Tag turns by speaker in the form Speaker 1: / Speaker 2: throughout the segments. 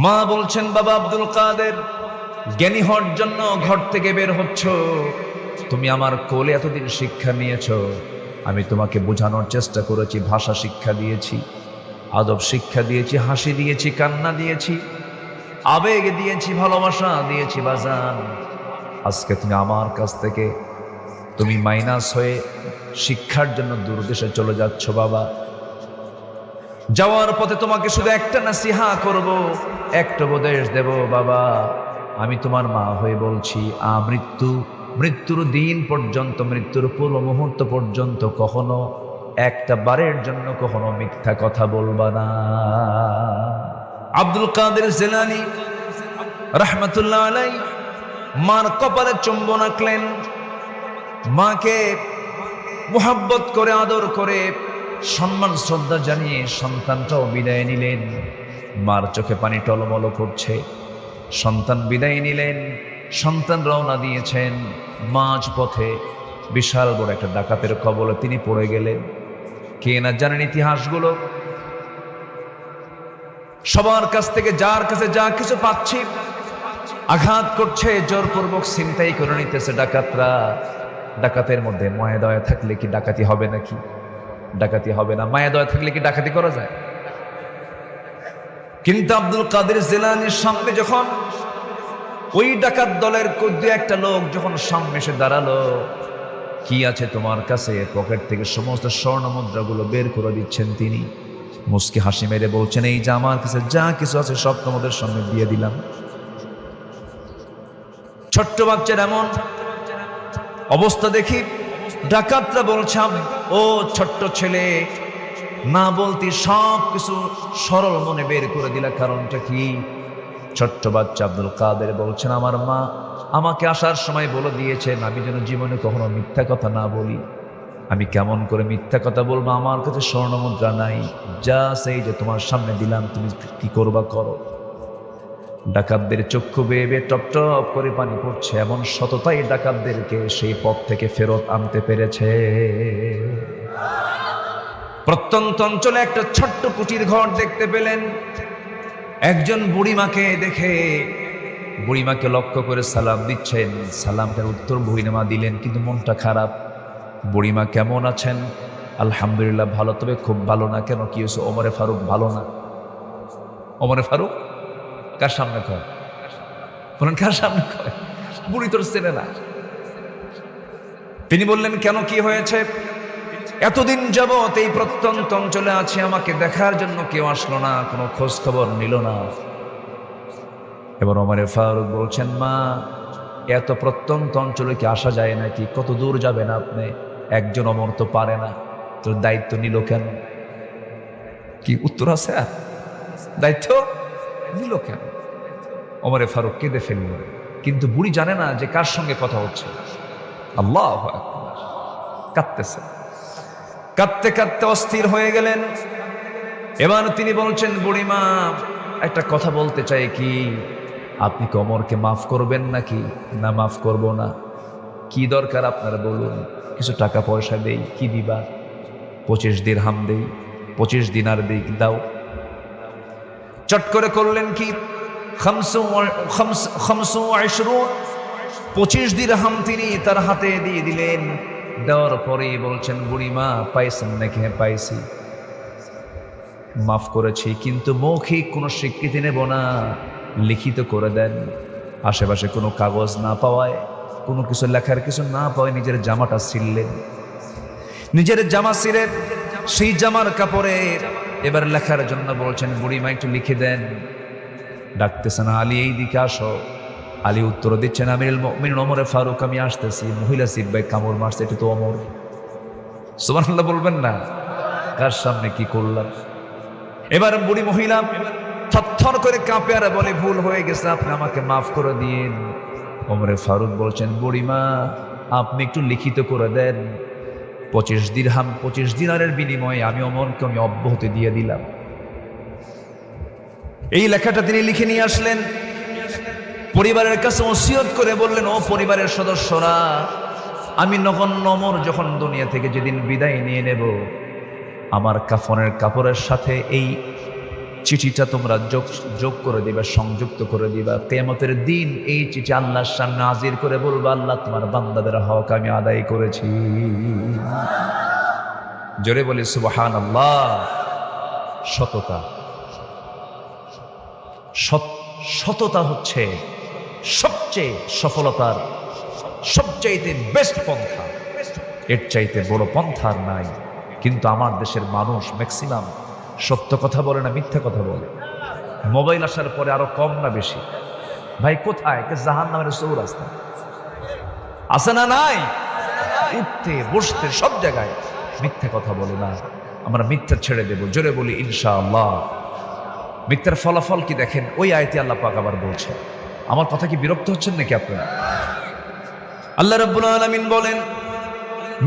Speaker 1: মা বলছেন, বাবা আব্দুল কাদের, জ্ঞানী হওয়ার জন্য ঘর থেকে বের হচ্ছ, তুমি আমার কোলে এতদিন শিক্ষা নিয়েছ, আমি তোমাকে বোঝানোর চেষ্টা করেছি, ভাষা শিক্ষা দিয়েছি, আদব শিক্ষা দিয়েছি, হাসি দিয়েছি, কান্না দিয়েছি, আবেগ দিয়েছি, ভালোবাসা দিয়েছি। বাজান, আজকে তুমি আমার কাছ থেকে তুমি মাইনাস হয়ে শিক্ষার জন্য দূর দেশে চলে যাচ্ছ। বাবা, যাওয়ার পথে তোমাকে শুধু একটা নাসিহা করব, একটা উপদেশ দেব। বাবা, আমি তোমার মা হয়ে বলছি, মৃত্যুর দিন পর্যন্ত, মৃত্যুর পুরো মুহূর্ত পর্যন্ত কখনো একটা বারের জন্য কখনো মিথ্যা কথা বলবা না। আব্দুল কাদের জিলানী রাহমাতুল্লাহ আলাইহি মার কপালে চুম্বন আঁকলেন, মাকে মুহাব্বত করে, আদর করে, সম্মান শ্রদ্ধা জানিয়ে সন্তানটাও বিদায় নিলেন। মার চোখে পানি টলমল করছে, সন্তান বিদায় নিলেন, সন্তান রওনা দিয়েছেন। মাঝ পথে বিশাল বড় একটা ডাকাতের কবলে তিনি পড়ে গেলেন। কে না জানেন ইতিহাসগুলো? সবার কাছ থেকে যার কাছে যা কিছু পাচ্ছি আঘাত করছে, জোরপূর্বক ছিনতাই করে নিতেছে ডাকাতরা। ডাকাতের মধ্যে মায়া দয়া থাকলে কি ডাকাতি হবে নাকি? ডাকাতি হবে না। মায়া দয়া থাকলে কি ডাকাতি করা যায়? কিন্তু আব্দুল কাদের জিলানীর সামনে যখন ওই ডাকাত দলের দু একটা লোক যখন সামনে এসে দাঁড়ালো, কি আছে তোমার কাছে? পকেট থেকে সমস্ত স্বর্ণ মুদ্রাগুলো বের করে দিচ্ছেন তিনি। মুস্কি হাসি মেরে বলছেন, এই যে আমার কাছে যা কিছু আছে সব তোমাদের সামনে দিয়ে দিলাম। ছোট্ট বাচ্চার এমন অবস্থা দেখি ডাকাতরা বলছে, ও ছোট্ট ছেলে, না বলতে সব কিছু সরল মনে বের করে দিলা, কারণটা কি? ছোট্ট বাচ্চা আব্দুল কাদের বলছেন, আমার মা আমাকে আসার সময় বলে দিয়েছেন আমি যেন জীবনে কখনো মিথ্যা কথা না বলি। আমি কেমন করে মিথ্যা কথা বলবো? আমার কাছে স্বর্ণ মুদ্রা নাই, যা সেই যে তোমার সামনে দিলাম, তুমি কি করবা করো। ডাকাতদের চক্ষু বেয়ে বেয়ে টপ টপ করে পানি পড়ছে। এমন সততাই ডাকাতদেরকে সেই পথ থেকে ফেরত আনতে পেরেছে। প্রত্যন্ত অঞ্চলে একটা ছোট্ট কুটির ঘর দেখতে পেলেন। একজন বুড়িমাকে দেখে বুড়িমাকে লক্ষ্য করে সালাম দিচ্ছেন। সালামটার উত্তর বুড়িমা দিলেন, কিন্তু মনটা খারাপ। বুড়িমা কেমন আছেন? আলহামদুলিল্লাহ ভালো। তবে খুব ভালো না। কেন, কি হয়েছে? ওমরে ফারুক ভালো না। ওমরে ফারুক কার সামনে কয়? বলেন, কার সামনে কয়? বুড়ি তোর চেনে না। তিনি বললেন, কেন, কি হয়েছে? এতদিন যাবত এই প্রত্যন্ত অঞ্চলে আছে, আমাকে দেখার জন্য কেউ আসলো না, কোনো খোঁজ খবর নিল না। এবার ওমরে ফারুক বলছেন, মা, এত প্রত্যন্ত অঞ্চলে কি আসা যায় নাকি? কত দূর যাবেন আপনি? একজন অমর তো পারে না, তোর দায়িত্ব নিল কেন? কি উত্তর আছে? আর দায়িত্ব নিল কেন? ওমরে ফারুক কেঁদে ফেলল। কিন্তু বুড়ি জানে না যে কার সঙ্গে কথা হচ্ছে। আল্লাহু আকবার। কাঁদতেছে, কাঁদতে কাঁদতে অস্থির হয়ে গেলেন। এবার তিনি বলছেন, বুড়িমা, একটা কথা বলতে চাই, কি আপনি কি ওমরকে মাফ করবেন নাকি? না, মাফ করব না। কি দরকার আপনারা বলুন, কিছু টাকা পয়সা দেই। কি দিবা? 25 দিরহাম দেই, 25 দিনার দেই, দাও। চট করে করলেন কি, 25 দিরহাম তিনি তার হাতে দিয়ে দিলেন। দেওয়ার পরে বলছেন, বুড়িমা, পাইছেন নাকি? হ্যাঁ, পাইছি, মাফ করেছি, কিন্তু মৌখিক কোনো স্বীকৃতি নেব না, লিখিত করে দেন। আশেপাশে কোনো কাগজ না পাওয়ায়, কোনো কিছু লেখার কিছু না পাওয়ায় নিজের জামাটা ছিঁড়লেন। নিজের জামা ছিঁড়ে সেই জামার কাপড়ে এবার লেখার জন্য বলছেন, বুড়িমা একটু লিখে দেন। ডাকতেছেন, আলী এই দিকে আসো। আলী উত্তর দিচ্ছেন, আমিরুল মুমিনিন ওমরে ফারুক, আমি আসতেছি। মহিলা সিব্বাই কামড় মারছে, এটা তো ওমর। সুবহানাল্লাহ বলবেন না? কার সামনে কি করলাম? এবার বুড়ি মহিলা থরথর করে কাঁপে আর বলে, ভুল হয়ে গেছে, আপনি আমাকে মাফ করে দিন। ওমরে ফারুক বলছেন, বুড়িমা, আপনি একটু লিখিত করে দেন। 25 দিরহাম, 25 দিনারের বিনিময়ে আমি ওমরকে আমি অব্যাহতি দিয়ে দিলাম। এই লেখাটা তিনি লিখে নিয়ে আসলেন। পরিবারের কাছে ওসিয়ত করে বললেন, ও পরিবারের সদস্যরা, আমি নগণ্য ওমর যখন দুনিয়া থেকে যেদিন বিদায় নিয়ে নেব, আমার কাফনের কাপড়ের সাথে এই চিঠিটা তোমরা যোগ করে দিবা, সংযুক্ত করে দিবা। কিয়ামতের দিন এই চিঠি আল্লাহর সামনে হাজির করে বলবা, আল্লাহ তোমার বান্দাদের হক আমি আদায় করেছি। জোরে বলি সুবহানাল্লাহ। সততা, সততা হচ্ছে সবচেয়ে সফলতার সবচাইতে বেস্ট পন্থা। এর চাইতে বড় পন্থা আর নাই। কিন্তু আমার দেশের মানুষ ম্যাক্সিমাম সত্য কথা বলে না, মিথ্যা কথা বলে। মোবাইল আসার পরে আরো কম না বেশি? ভাই কোথায় জাহান্নামের চৌরাস্তা আছে না নাই? উঠতে বসতে সব জায়গায় মিথ্যা কথা বলে না। আমরা মিথ্যা ছেড়ে দেব। জোরে বলি ইনশাআল্লাহ। মিথ্যার ফলাফল কি দেখেন, ওই আয়াতে আল্লাহ পাক আবার বলছে। আমার কথা কি বিরক্ত হচ্ছেন নাকি আপনারা? আল্লাহ রাব্বুল আলামিন বলেন,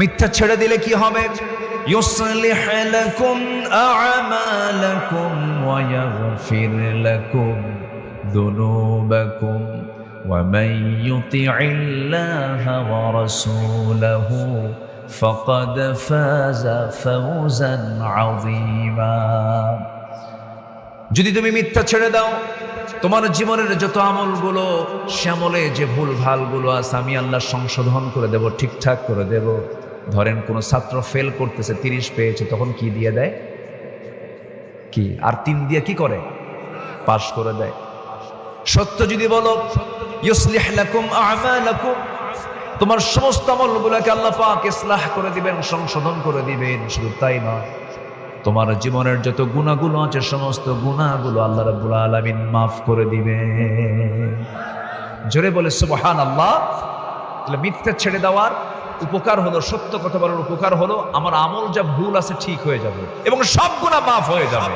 Speaker 1: মিথ্যা ছেড়ে দিলে কি হবে? يصلح لكم أعمالكم ويغفر لكم ذنوبكم ومن يطع الله ورسوله فقد فاز فوزا عظيما। যদি তুমি মিথ্যা ছেড়ে দাও, তোমার জীবনের যত আমলগুলো শ্যামলে যে ভুল ভালগুলো আছে আমি আল্লাহ সংশোধন করে দেব, ঠিকঠাক করে দেব। ধরেন কোন ছাত্র ফেল করতেছে, 30 পেয়েছে, তখন কি দিয়ে দেয়? কি আর 3 দিয়ে কি করে? পাস করে দেয়। সত্য যদি বলো, ইউসলিহ লাকুম আ'মালাকুম, তোমার সমস্ত আমলগুলোকে আল্লাহ পাক ইসলাহ করে দিবেন, সংশোধন করে দিবেন। শুধু তাই নয়, তোমার জীবনের যত গুনাহগুলো আছে সমস্ত গুনাহগুলো আল্লাহ রাব্বুল আলামিন মাফ করে দিবেন। জোরে বলে সুবহানাল্লাহ। তাহলে মিথ্যা ছেড়ে দেওয়ার উপকার হলো, সত্য কথা বলার উপকার হলো, আমার আমল যা ভুল আছে ঠিক হয়ে যাবে এবং সব গুনাহ মাফ হয়ে যাবে।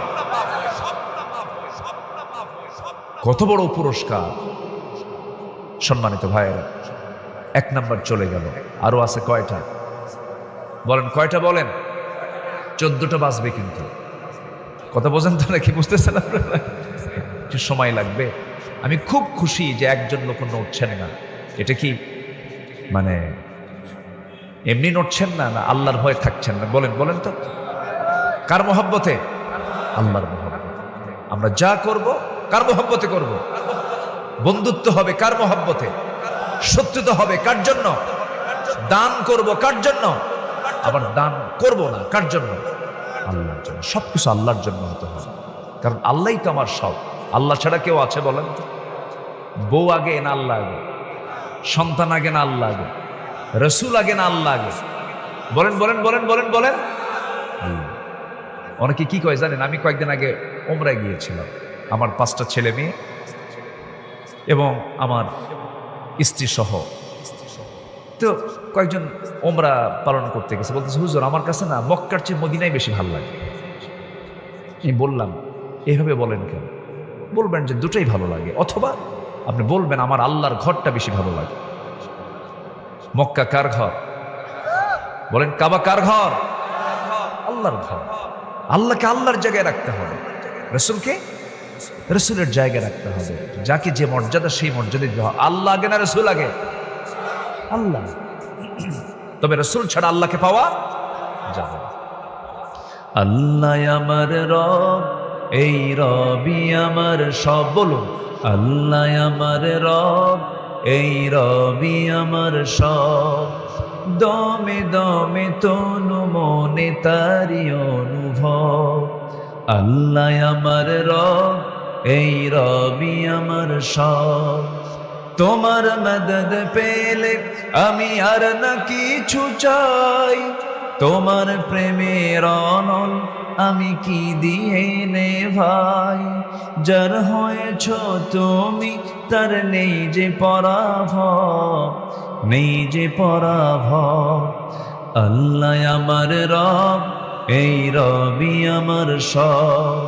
Speaker 1: কত বড় পুরস্কার! সম্মানিত ভাইয়েরা, 1 নাম্বার চলে গেল। আরো আছে কয়টা? বলেন কয়টা? বলেন। 14টা বাজবে কিন্তু। কথা বোঝেন তো নাকি? বুঝতেছেন আপনারা? একটু সময় লাগবে। আমি খুব খুশি যে একজন লোক নড়ছেন না। এটা কি মানে এমনি নড়ছেন না, না আল্লাহর ভয় থাকছেন না? বলেন বলেন তো। কার মহব্বতে? আল্লাহর মহব্বতে। আমরা যা করব কার মহব্বতে করব? বন্ধুত্ব হবে কার মহব্বতে? শত্রুতা হবে কার জন্য? দান করব কার জন্য? আবার দান করব না কার জন্য? আল্লাহর জন্য। সবকিছু আল্লাহর জন্য হতে হবে, কারণ আল্লাহই তো আমার সব। আল্লাহ ছাড়া কেউ আছে বলেন তো? বউ আগে না আল্লাহ আগে? সন্তান আগে না আল্লাহ আগে? রসুল আগে না আল্লাহ আগে? বলেন বলেন বলেন বলেন বলেন। অনেকে কি কয় জানেন? আমি কয়েকদিন আগে উমরায় গিয়েছিলাম, আমার 5টা ছেলে মেয়ে এবং আমার স্ত্রী সহ। তো কয়েকজন উমরা পালন করতে গেছে, বলতেছে হুজুর আমার কাছে না মক্কার চেয়ে মদিনাই বেশি ভালো লাগে। আমি বললাম এভাবে বলেন কেন? বলবেন যে দুটোই ভালো লাগে, অথবা আপনি বলবেন আমার আল্লাহর ঘরটা বেশি ভালো লাগে। মক্কা কার ঘর? বলেন কাবা কার ঘর? আল্লাহর ঘর। আল্লাহকে আল্লাহর জায়গায় রাখতে হবে, রসুলকে রসুলের জায়গায় রাখতে হবে। যাকে যে মর্যাদা সেই মর্যাদা দিতে হবে। আল্লাহ আগে না রসুল আগে? আল্লাহ। তবে রসুল ছাড়া আল্লাহকে পাওয়া যাবে না। আল্লাহ আমার রব, এই রবি আমার সব। বলুন আল্লাহ আমার রব, এই রবি আমার সব। দমে দমে তনু মনে তারি অনুভব। আল্লাহ আমার রব, এই রবি আমার সব। তোমার মদদ পেলে আমি আর না কিছু চাই। তোমার প্রেমের অনল আমি কি দিয়ে নে ভাই। যার হয়েছ তুমি তার নেই যে পরাভব, নেই যে পরাভব। আল্লাহ আমার রব, এই রবি আমার সব।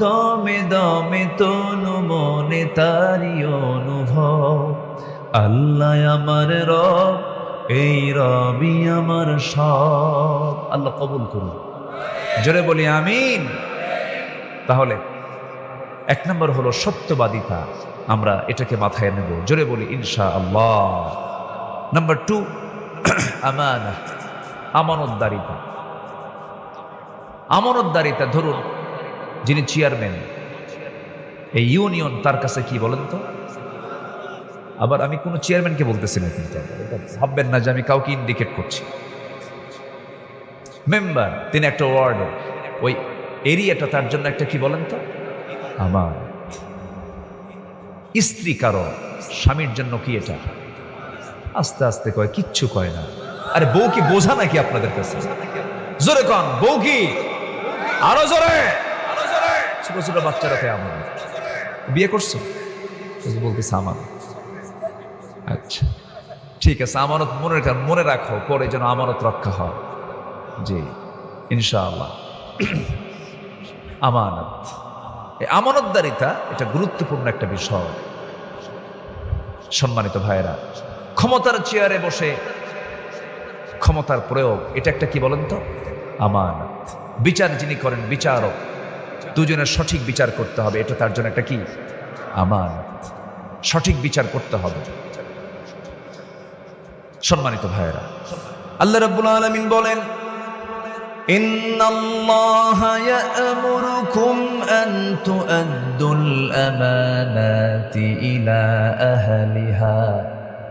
Speaker 1: দমে দমে তনু মনে তারি অনুভব। আল্লাহ আমার রব, এই রবি আমার সব। আল্লাহ কবুল করুন। জোরে বলি আমিন। তাহলে 1 নম্বর হলো সত্যবাদিতা, আমরা এটাকে মাথায় নেব। জোরে বলি ইনশাআল্লাহ। নাম্বার 2 আমানা, আমানতদারিতা। আমানতদারিতা, ধরুন যিনি চেয়ারম্যান এই ইউনিয়ন তার কাছে কি বলেন তো? আবার আমি কোনো চেয়ারম্যানকে বলতেছি না, কিন্তু ভাববেন না যে আমি কাউকে ইন্ডিকেট করছি। মেম্বার, তিনি একটা ওয়ার্ডের, ওই এরিয়াটা তার জন্য একটা কি বলেন তো? আমার স্ত্রী কারো স্বামীর জন্য কি এটা? আস্তে আস্তে কয়, কিচ্ছু কয় না। আরে বউ কি বোঝা নাকি আপনাদের কাছে? জোরে কন, বউ কি? আরো জোরে। ছোট ছোট বাচ্চারা কে আমার বিয়ে করছো বলতেছে আমার। আচ্ছা ঠিক আছে, আমানত মনে রাখো, পরে যেন আমানত রক্ষা হয়। জি ইনশাআল্লাহ। আমানত, এই আমানতদারিতা এটা গুরুত্বপূর্ণ একটা বিষয়। সম্মানিত ভাইরা, ক্ষমতার চেয়ারে বসে ক্ষমতার প্রয়োগ, এটা একটা কি বলেন তো? আমানত। বিচার যিনি করেন, বিচারক, দুজনের সঠিক বিচার করতে হবে, এটা তার জন্য একটা কি? আমানত। সঠিক বিচার করতে হবে। সম্মানিত ভাইরা, আল্লাহ রাব্বুল আলামিন বলেন, ইন্নাল্লাহা ইয়া'মুরুকুম আন তু'আদ্দুল আমানাতি ইলা আহলিহা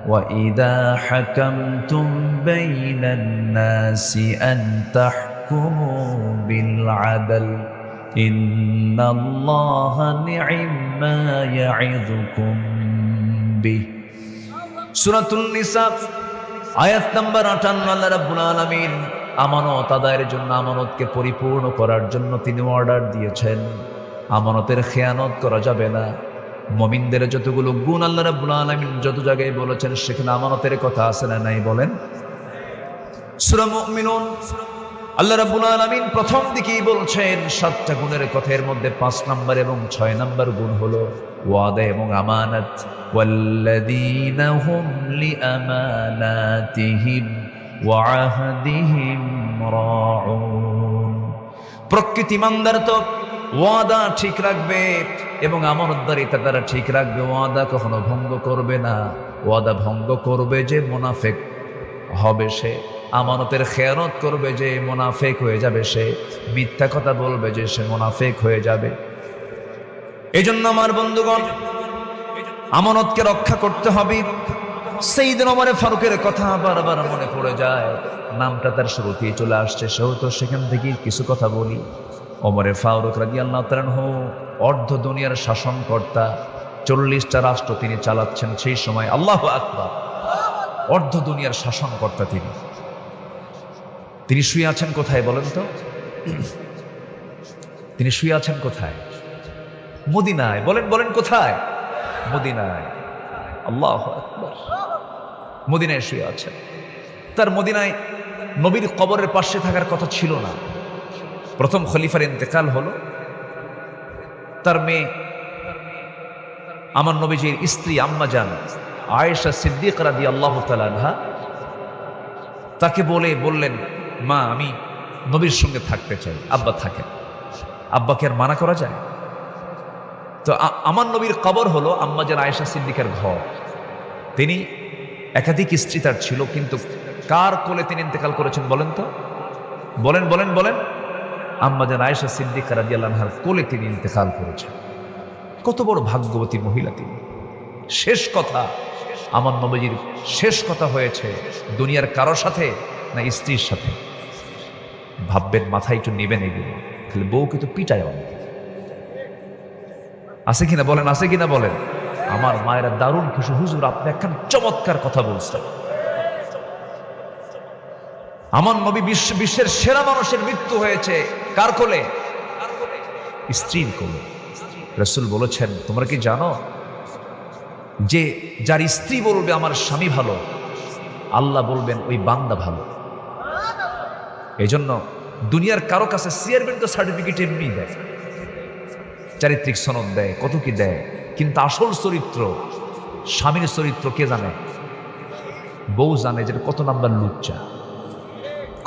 Speaker 1: ওয়া ইযা হাকামতুম বাইনান নাসি আন তাহকুমু বিল আদল ইন্নাল্লাহা নি'ম্মা ইয়া'ইযুকুম বিহি। সূরাতুন নিসা আয়াত নাম্বার 58। আল্লাহ রাব্বুল আলামিন আমানত আদায়ের জন্য, আমানতকে পরিপূর্ণ করার জন্য তিনি অর্ডার দিয়েছেন। আমানতের খেয়ানত করা যাবে না। মুমিনদের যতগুলো গুণ আল্লাহ রাব্বুল আলামিন যত জায়গায় বলেছেন, সেখানে আমানতের কথা আছে না নাই বলেন? সূরা মুমিনুন আল্লাহ রাব্বুল আলামিন প্রথম দিকেই বলছেন 7টা গুণের কথা। এর মধ্যে 5 নাম্বার এবং 6 নাম্বার গুণ হলো ওয়াদা এবং আমানত। ওয়াল্লাযীনা হুম লিআমানাতিহিম ওয়া আহদিহিম রাউন। প্রকৃত ঈমানদার তো ওয়াদা ঠিক রাখবে এবং আমানতদারিতা তারা ঠিক রাখবে। ওয়াদা কখনো ভঙ্গ করবে না। ওয়াদা ভঙ্গ করবে যে মুনাফিক হবে সে, আমানতের খেয়ানত করবে যে মুনাফিক হয়ে যাবে সে, মিথ্যা কথা বলবে যে সে মুনাফিক হয়ে যাবে। এজন্য আমার বন্ধুগণ, আমানতকে রক্ষা করতে হবে। সাইয়েদনা ওমর ফারুকের কথা বারবার মনে পড়ে যায়। নামটা তার শুরুতেই চলে আসছে, সেও তো সেখান থেকেই কিছু কথা বলি। ওমর ফারুক রাদিয়াল্লাহু তাআলা আনহু অর্ধ দুনিয়ার শাসনকর্তা, 40টা রাষ্ট্র তিনি চালাচ্ছেন সেই সময়। আল্লাহু আকবার। অর্ধ দুনিয়ার শাসনকর্তা তিনি শুয়ে আছেন কোথায় বলেন তো? তিনি শুয়ে আছেন কোথায়? মদিনায়। বলেন বলেন কোথায়? মদিনায়। আল্লাহু আকবার। মদিনায় শুয়ে আছেন। তার মদিনায় নবীর কবরের পাশে থাকার কথা ছিল না। প্রথম খলিফার ইন্তেকাল হলো। তার মেয়ে, আমার নবীজির স্ত্রী আম্মা জান আয়েশা সিদ্দিকা রাদিয়াল্লাহু তাআলা আনহা, তাকে বললেন, মা আমি নবীর সঙ্গে থাকতে চাই, আব্বা থাকেন। আব্বাকে আর মানা করা যায়? তো আমার নবীর কবর হলো আম্মা জান আয়েশা সিদ্দিকার ঘর। তিনি একাধিক স্ত্রী তার ছিল, কিন্তু কার কোলে তিনি ইন্তেকাল করেছেন বলেন তো? বলেন বলেন বলেন। আম্মা জান আয়েশা সিদ্দিকা রাদিয়াল্লাহু আনহার কোলে তিনি ইন্তেকাল করেছেন। কত বড় ভাগ্যবতী মহিলা তিনি। শেষ কথা, আমার নবীজির শেষ কথা হয়েছে দুনিয়ার কারো সাথে না স্ত্রীর সাথে। ভাববেন, মাথায় একটু নেবেন এগুলো। খালি বউকে তো পিটায় অনেক। আছে কিনা বলেন? আছে কিনা বলেন? আমার মায়েরা দারুণ খুশি, হুজুর আপনি একখান চমৎকার কথা বলছেন। আমার নবী বিশ্বের সেরা মানুষের মৃত্যু হয়েছে কার কোলে? স্ত্রীর কোলে। রাসূল বলেছেন, তোমরা কি জানো যে যার স্ত্রী বলবে আমার স্বামী ভালো, আল্লাহ বলবেন ওই বান্দা ভালো। এই জন্য দুনিয়ার কারো কাছে চেয়ারম্যান তো সার্টিফিকেট এমনি দেয়, চারিত্রিক সনদ দেয়, কত কি দেয়, কিন্তু আসল চরিত্র, স্বামীর চরিত্র কে জানে? বউ জানে যে কত নাম্বার লুচ্চা।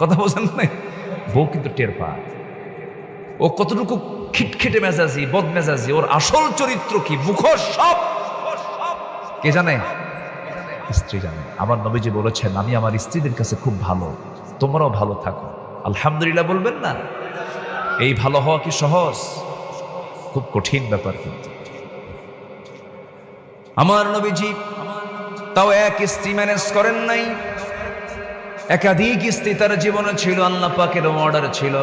Speaker 1: কথা বোঝেন নাই? বউ কিন্তু টের পায় ও কতটুকু খিটখিটে মেজাজি, বদ মেজাজি। ওর আসল চরিত্র কি, মুখোশ সব কে জানে? স্ত্রী জানে। আমার নবীজি বলেছেন, আমি আমার স্ত্রীদের কাছে খুব ভালো, তোমরাও ভালো থাকো। আলহামদুলিল্লাহ বলবেন না? এই ভালো হওয়া কি সহজ? খুব কঠিন ব্যাপার কিন্তু। আমার নবীজি তাও এক স্ত্রী ম্যানেজ করেন নাই, একাধিক স্ত্রী তার জীবনে ছিল। আল্লাহ পাকের অর্ডার ছিল।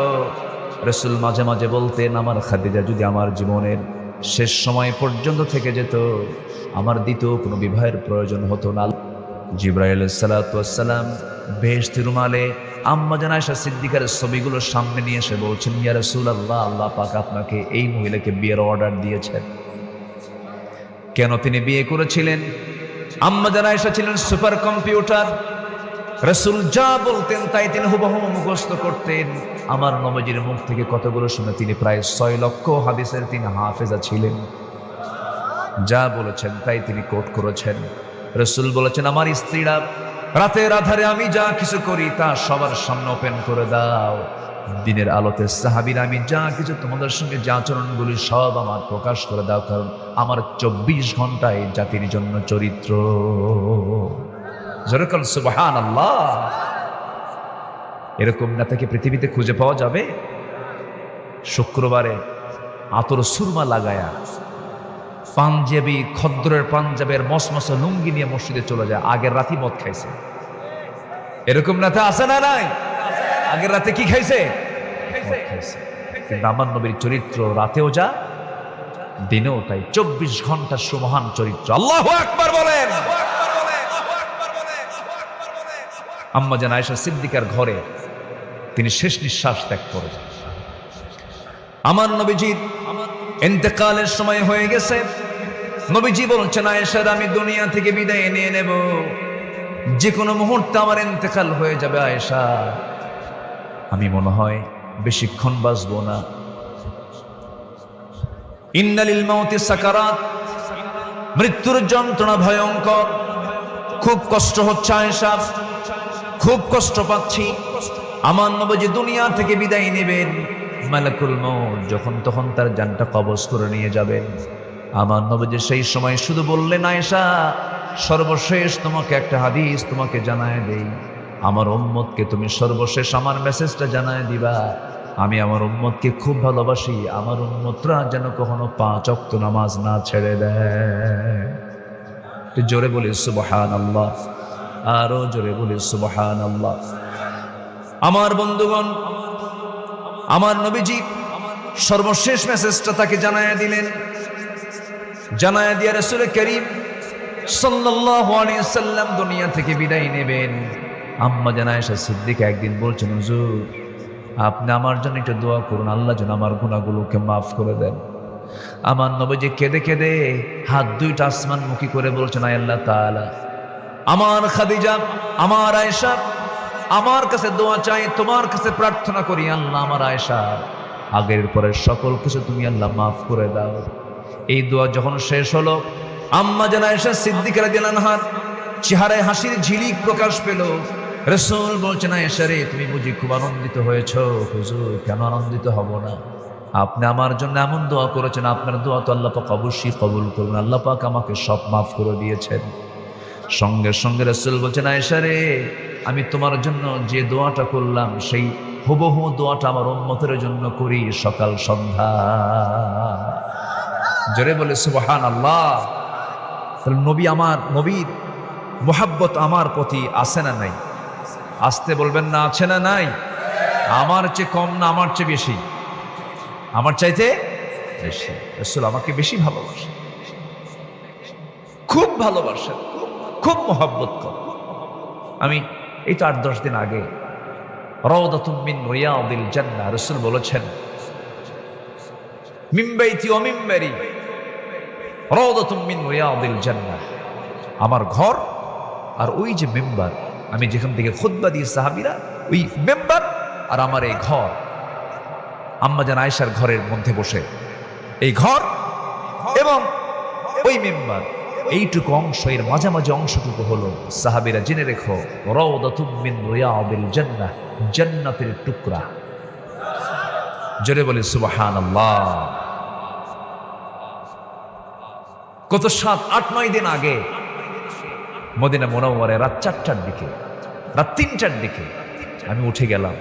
Speaker 1: রাসূল মাঝে মাঝে বলতেন, আমার খাদিজা যদি আমার জীবনের শেষ সময় পর্যন্ত থেকে যেত, আমার দ্বিতীয় কোনো বিবাহের প্রয়োজন হতো না। জিবরাইল আলাইহিস সালাতু ওয়াস সালাম বেহেশতি রুমালে আম্মা জান আয়েশা সিদ্দিকার ছবিগুলো সামনে নিয়ে এসে বলছেন, ইয়া রাসূলুল্লাহ, আল্লাহ পাক আপনাকে এই মহিলাকে বিয়ের অর্ডার দিয়েছেন। কেন তিনি বিয়ে করেছিলেন? আম্মা জান আয়েশা ছিলেন সুপার কম্পিউটার। রাসূল যা বলতেন তাই তিনি হুবহু মুখস্থ করতেন। আমার নবীজির মুখ থেকে কতগুলো শুনে তিনি প্রায় 6 লক্ষ হাদিসের তিনি হাফেজা ছিলেন। যা বলেছেন তাই তিনি কোট করেছেন। রাসূল বলেছেন, আমার স্ত্রীরা রাতের আধারে আমি যা কিছু করি তা সবার সামনে ওপেন করে দাও। দিনের আলোতে সাহাবীরা আমি যা কিছু তোমাদের সঙ্গে যে আচরণগুলি সব আমার প্রকাশ করে দাও, কারণ আমার 24 ঘন্টায় জাতির জন্য চরিত্র। জোরে সুবহানাল্লাহ। এরকম নেতাকে পৃথিবীতে খুঁজে পাওয়া যাবে? শুক্রবারে আতর সুরমা লাগায়া পাঞ্জাবি খদ্দরের পাঞ্জাবের মসমস লুঙ্গি নিয়ে মসজিদে চলে যায়, আগের রাতে মদ খাইছে। এরকম নেতা আছে না নাই? আগের রাতে কি খাইছে? মদ খাইছে। কিন্তু আমার নবীর চরিত্র রাতেও যা দিনেও তাই, 24 ঘন্টা সুমহান চরিত্র। আল্লাহু আকবার বলেন। আম্মা জান আয়েশা সিদ্দিকার ঘরে তিনি শেষ নিঃশ্বাস ত্যাগ করেন। আমার নবীজির ইন্তেকালের সময় হয়ে গেছে। নবীজি বলছেন, আয়েশা আমি দুনিয়া থেকে বিদায় নিয়ে নেব, যে কোনো মুহূর্তে আমার ইন্তেকাল হয়ে যাবে। আয়েশা আমি মনে হয় বেশিক্ষণ বাঁচবো না। ইন্না লিল মাউতি সাকারাত, মৃত্যুর যন্ত্রণা ভয়ঙ্কর, খুব কষ্ট হচ্ছে আয়েশা, খুব কষ্ট পাচ্ছি। আমার নবীজি দুনিয়া থেকে বিদায় নেবেন, মালাকুল মউত যখন তখন তার জানটা কবজ করে নিয়ে যাবেন। আমার নবীজি সেই সময় শুধু বললেন, আয়েশা সর্বশেষ তোমাকে একটা হাদিস তোমাকে জানায় দেই, আমার উম্মতকে তুমি সর্বশেষ আমার মেসেজটা জানায় দিবা। আমি আমার উম্মতকে খুব ভালোবাসি, আমার উম্মতরা যেন কখনো 5 ওয়াক্ত নামাজ না ছেড়ে দেয়। জোরে বলি সুবহানাল্লাহ, আরো জোরে বলি সুবহানাল্লাহ। আমার বন্ধুগণ, আমার নবীজি সর্বশেষ মেসেজটা তাকে জানায়া দিলেন। জানায়া দিয়া রাসূল করিম সাল্লাল্লাহু আলাইহি ওয়াসাল্লাম দুনিয়া থেকে বিদায় নেবেন। আম্মা জান আয়েশা সিদ্দিকা একদিন বলছেন, হুজুর আপনি আমার জন্য একটু দোয়া করুন, আল্লাহ যেন আমার গুনাহগুলোকে মাফ করে দেন। আমার নবীজি কেঁদে কেঁদে হাত দুইটা আসমানমুখী করে বলছেন, আয় আল্লাহ তাআলা, আমার খাদিজা, আমার আয়েশা আমার কাছে দোয়া চাই, তোমার কাছে প্রার্থনা করি, আল্লাহ আমার আয়েশা আগের পরের সকল কিছু তুমি আল্লাহ মাফ করে দাও। এই দোয়া যখন শেষ হলো, আম্মা জান আয়েশা সিদ্দিকা রাদিয়াল্লাহু আনহার চেহারায় হাসির ঝিলিক প্রকাশ পেল। রাসূল বলছেন, আয়েশা রে তুমি বুঝি খুব আনন্দিত হয়েছো? হুজুর কেন আনন্দিত হব না, আপনি আমার জন্য এমন দোয়া করেছেন, আপনার দোয়া তো আল্লাহ পাক অবশ্যই কবুল করবেন। আল্লাহ পাক আমাকে সব মাফ করে দিয়েছেন। সঙ্গে সঙ্গে রাসূল বলছেন, আয়েশা রে আমি তোমার জন্য যে দোয়াটা করলাম সেই হুবহু দোয়াটা আমার উম্মতের জন্য করি সকাল সন্ধ্যা। জোরে বলে সুবহানাল্লাহ। তাহলে নবী, আমার নবীর মুহাব্বত আমার প্রতি আছে না নাই? আসতে বলবেন না, আছে না নাই? আমার চেয়ে কম না, আমার চেয়ে বেশি? আমার চাইতে বেশি। রাসূল আমাকে বেশি ভালোবাসেন, খুব ভালোবাসেন, খুব মুহাব্বত করেন। আমি এই তো 8-10 দিন আগে রাউদাতুম মিন রিয়াদিল জান্নাহ, রাসূল বলেছেন, মিন বাইতি ওয়া মিম্বারি রাউদাতুম মিন রিয়াদিল জান্নাহ, আমার ঘর আর ওই যে মিম্বার, আমি যেখান থেকে খুতবা দিই সাহাবীরা, ওই মিম্বার আর আমার এই ঘর, আম্মা জান আয়েশার ঘরের মধ্যে বসে এই ঘর এবং ওই মিম্বার, এইটুকু অংশ, এর মাঝামাঝি অংশটুকু হলো, সাহাবীরা জেনে রেখো, রাউদাতুম মিন রিয়াদিল জান্নাহ, জান্নাতের টুকরা। জোরে বলি সুবহানাল্লাহ। কত 7-8-9 দিন আগে মদিনা মুনাওয়ারায় রাত 4টার দিকে, রাত 3টার দিকে আমি উঠে গেলাম।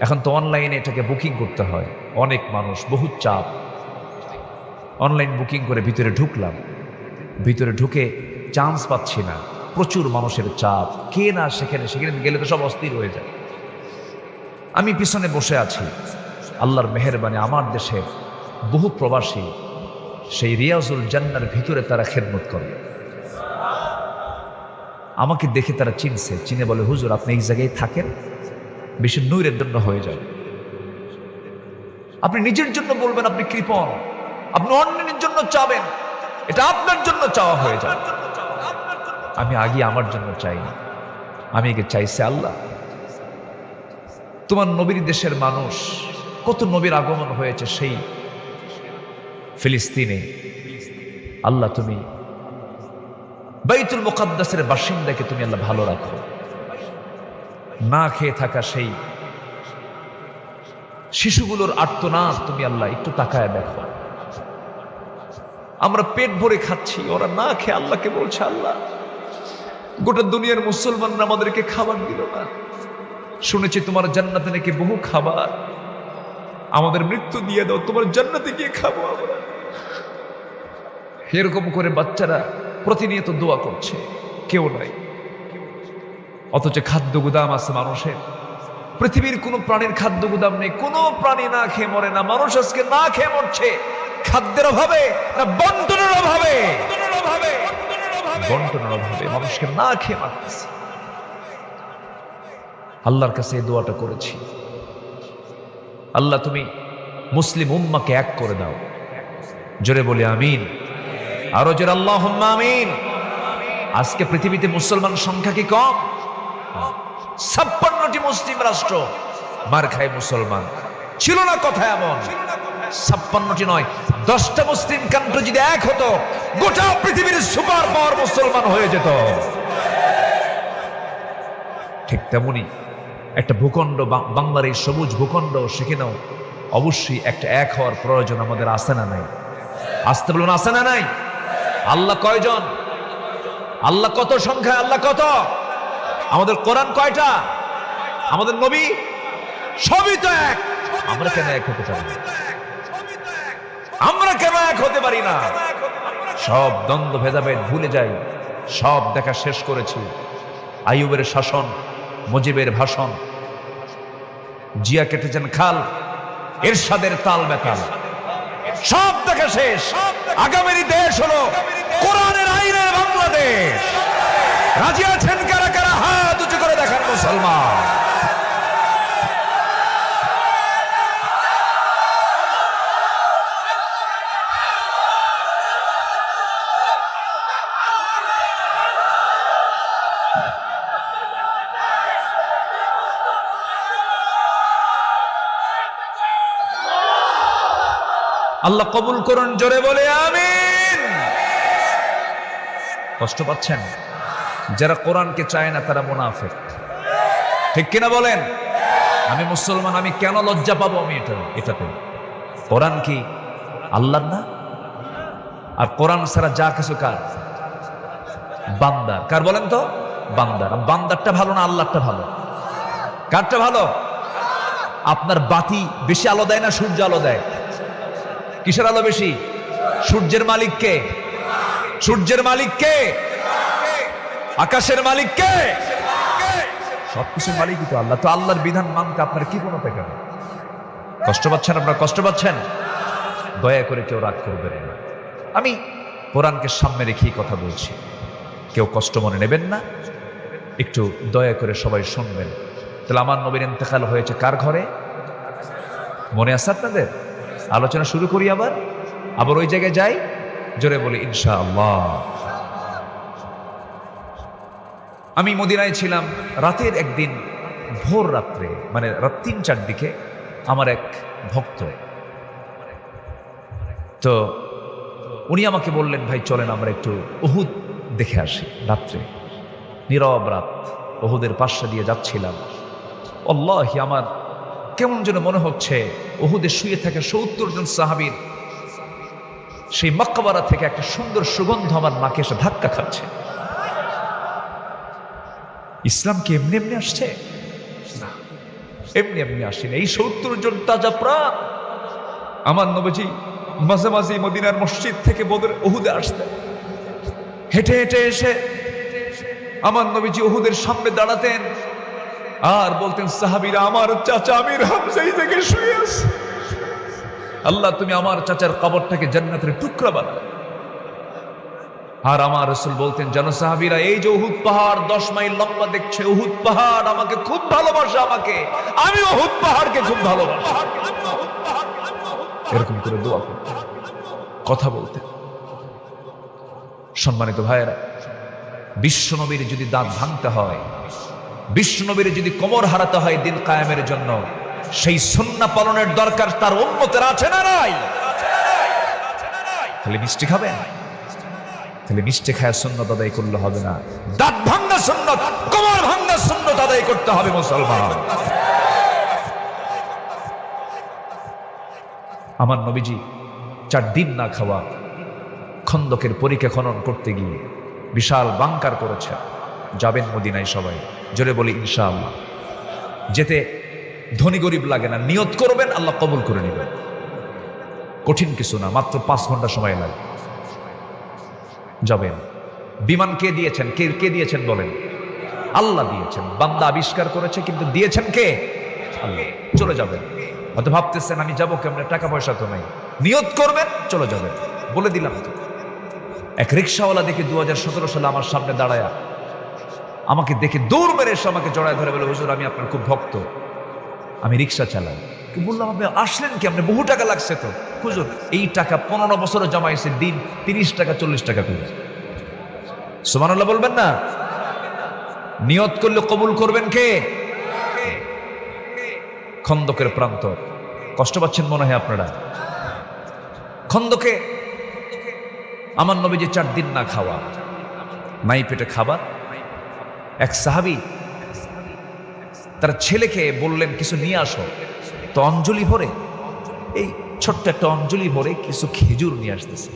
Speaker 1: এখন তো অনলাইনে এটাকে বুকিং করতে হয়, অনেক মানুষ, বহু চাপ। অনলাইন বুকিং করে ভিতরে ঢুকলাম। ভিতরে ঢুকে চান্স পাচ্ছি না, প্রচুর মানুষের চাপ, কে না সেখানে গেলে তো সব অস্থির হয়ে যায়। আমি পিছনে বসে আছি, আল্লাহর মেহেরবানি আমার দেশের বহু প্রবাসী সেই রিয়াজুল জান্নার ভিতরে তারা খেদমত করে। আমাকে দেখে তারা চিনে বলে, হুজুর আপনি এই জায়গায় থাকেন, বেশি নূরের জন্য হয়ে যাবে। আপনি নিজের জন্য বলবেন আপনি কৃপণ, আপনি অন্যের জন্য চাবেন, এটা আপনার জন্য চাওয়া হয়ে যাবে। আমি আগে আমার জন্য চাইনি, আমি একে চাইছি আল্লাহ তোমার নবীর দেশের মানুষ, কত নবীর আগমন হয়েছে সেই ফিলিস্তিনে, আল্লাহ তুমি বাইতুল মুকাদ্দাসের বাসিন্দাকে তুমি আল্লাহ ভালো রাখো। না খেয়ে থাকা সেই শিশুগুলোর আর্তনাদ তুমি আল্লাহ একটু তাকায় দেখো। আমরা পেট ভরে খাচ্ছি, ওরা না খেয়ে আল্লাহকে বলছে, আল্লাহ গোটা দুনিয়ার মুসলমানরা আমাদেরকে খাবার দিল না, শুনেছি তোমার জান্নাতে নাকি বহু খাবার, আমাদের মৃত্যু দিয়ে দাও, তোমার জান্নাতে গিয়ে খাবো আমরা। এরকম করে বাচ্চারা প্রতিনিয়ত দোয়া করছে, কেউ নাই। অথচ খাদ্য গুদাম আছে মানুষের, পৃথিবীর কোন প্রাণীর খাদ্য গুদাম নেই, কোনো প্রাণী না খেয়ে মরে না। মানুষ আজকে না খেয়ে মরছে, খাদ্যের অভাবে না বন্টনের অভাবে, বন্টনের অভাবে মানুষকে না খেয়ে মারতেছে। আল্লাহর কাছে এই দোয়াটা করেছি, আল্লাহ তুমি মুসলিম উম্মাকে এক করে দাও। জোরে বলি আমিন, আরো জোরে আল্লাহুম্মা আমিন। আজকে পৃথিবীতে মুসলমান সংখ্যা কি কম? 56টি মুসলিম রাষ্ট্র, মার খায় মুসলমান। ছিল না কথা এমন, 56টি নয়, 10টা মুসলিম কান্ট্রি যদি এক হতো, গোটা পৃথিবীর সুপার পাওয়ার মুসলমান হয়ে যেত। ঠিক তেমনি একটা ভূখণ্ড, বাংলার এই সবুজ ভূখণ্ড, সেখানেও অবশ্যই একটা এক হওয়ার প্রয়োজন আমাদের আছে না নাই? আসতে বলুন, আছে না নাই? আল্লাহ কয়জন? আল্লাহ কত সংখ্যা? আল্লাহ কত? আমাদের কোরআন কয়টা? আমাদের নবী সবই তো এক। আমরা কেন এক হতে পারি না? আমরা কেন এক হতে পারি না? সব দ্বন্দ্ব ভেদাভেদ ভুলে যাই, সব দেখা শেষ করেছি। আইয়ুবের শাসন, মুজিবের ভাষণ, জিয়া কেটেছেন খাল, এরশাদের তাল বেতাল, সব দেখা শেষ। আগামীর দেশ হলো কোরআনের আইনের বাংলাদেশ। রাজি আছেন কারা কারা? হাত উঁচু করে দেখান মুসলমান। আল্লাহ কবুল করুন, জোরে বলে আমিন। কষ্ট পাচ্ছেন? যারা কোরআনকে চায় না তারা মুনাফিক, ঠিক কিনা বলেন? আমি মুসলমান, আমি কেন লজ্জা পাবো? আমি এটাতে কোরআন কি আল্লাহর না? আর কোরআন ছাড়া যা কিছু কার? বান্দার। কার বলেন তো? বান্দার। বান্দারটা ভালো না আল্লাহরটা ভালো? কারটা ভালো? আপনার বাতি বেশি আলো দেয় না সূর্য আলো দেয়? কিসের আলো বেশি? সূর্যের মালিক কে? সূর্যের মালিক কে? আকাশের মালিক কে? সবকিছুর মালিকই তো আল্লাহ। তো আল্লাহর বিধান মানতে আপনার কি কোনো কেন? কষ্ট পাচ্ছেন? আপনারা কষ্ট পাচ্ছেন? দয়া করে কেউ রাগ করবেন না, আমি কোরআনকে সামনে রেখেই কথা বলছি, কেউ কষ্ট মনে নেবেন না, একটু দয়া করে সবাই শুনবেন। তাহলে আমার নবীর ইন্তেকাল হয়েছে কার ঘরে? মনে আছে আপনাদের? আলোচনা শুরু করি, আবার ওই জায়গায় যাই, জোরে বলি ইনশাআল্লাহ। আমি মদিনায় ছিলাম, রাতের একদিন ভোর রাত্রে, মানে রাত ৩-৪ দিকে আমার এক ভক্ত, তো উনি আমাকে বললেন, ভাই চলেন আমরা একটু উহুদ দেখে আসি। রাত্রে নীরব রাত, উহুদের পাশে দিয়ে যাচ্ছিলাম। আল্লাহি আমার কেমন যেন মনে হচ্ছে উহুদে শুয়ে থাকে ৭০ জন সাহাবীর সেই মাকবারা থেকে একটা সুন্দর সুগন্ধ আমার নাকে এসে ধাক্কা খাচ্ছে। ইসলাম কি এমনি এমনি আসছে? এমনি এমনি আসেনি। এই ৭০ জন তাজা প্রাণ আমার নবীজি মাঝে মাঝে মদিনার মসজিদ থেকে বদর উহুদে আসতেন। হেঁটে হেঁটে এসে আমার নবীজি উহুদের সামনে দাঁড়াতেন আর বলতেন, সাহাবীরা, আমার চাচা আমির হামজা এই জায়গায় শুয়ে আছে, আল্লাহ তুমি আমার চাচার কবরটাকে জান্নাতের টুকরা বানাও। আর আমার রাসূল বলতেন, জানো সাহাবীরা, এই যে উহুদ পাহাড় 10 মাইল লম্বা দেখছে, উহুদ পাহাড় আমাকে খুব ভালোবাসে, আমি উহুদ পাহাড়কে খুব ভালোবাসি। এরকম করে দোয়া করতেন, কথা বলতেন। সম্মানিত ভাইয়েরা, বিশ্বনবীর যদি দাঁত ভাঙতে হয়, বিশ্বনবীর যদি কোমর হারাতে হয় দিন কায়েমের জন্য, সেই সুন্নাহ পালনের দরকার তার উম্মতের আছে না নাই? তাহলে মিষ্টি খাবেন? তাহলে মিষ্টি খায় সুন্নাত আদায় করলে হবে না, দাঁত ভাঙা সুন্নাত, কোমর ভাঙা সুন্নাত আদায় করতে হবে মুসলমান। আমার নবীজি 4 দিন না খাওয়া খন্দকের পরীক্ষা খনন করতে গিয়ে বিশাল বাংকার করেছে। যাবেন মদিনায় সবাই, জোরে বলি ইনশাআল্লাহ। যেতে ধনী গরিব লাগে না, নিয়ত করবেন, আল্লাহ কবুল করে নেবেন। কঠিন কিছু না, মাত্র 5 ঘন্টা সময় লাগে। যাবেন। বিমান কে দিয়েছেন? কে দিয়েছেন বলেন? আল্লাহ দিয়েছেন। বান্দা আবিষ্কার করেছে, কিন্তু দিয়েছেন কে? আল্লাহ। চলে যাবেন। হয়তো ভাবতেছেন আমি যাবো কেমনে, টাকা পয়সা তো নাই। নিয়ত করবেন, চলে যাবেন। বলে দিলাম তো। এক রিক্সাওয়ালা দেখে 2017 সালে আমার সামনে দাঁড়ায়া আমাকে দেখে দৌড় মেরে এসে আমাকে জড়ায় ধরে বলে, হুজুর আমি আপনার খুব ভক্ত, আমি রিক্সা চালাই। বললাম, আপনি আসলেন কি? আপনি বহু টাকা লাগছে তো। হুজুর এই টাকা 15 বছরে জমাইছে, দিন 30 টাকা 40 টাকা করে। সুবহানাল্লাহ বলবেন না? নিয়ত করলে কবুল করবেন কে? খন্দকের প্রান্ত। কষ্ট পাচ্ছেন মনে হয় আপনারা? খন্দকে আমার নবীজি 4 দিন না খাওয়া, নাই পেটে খাবার। এক সাহাবী তার ছেলেকে বললেন, কিছু নিয়ে আসো। তো অঞ্জলি ভরে, এই ছোট্ট একটা অঞ্জলি ভরে কিছু খেজুর নিয়ে আসতেছে।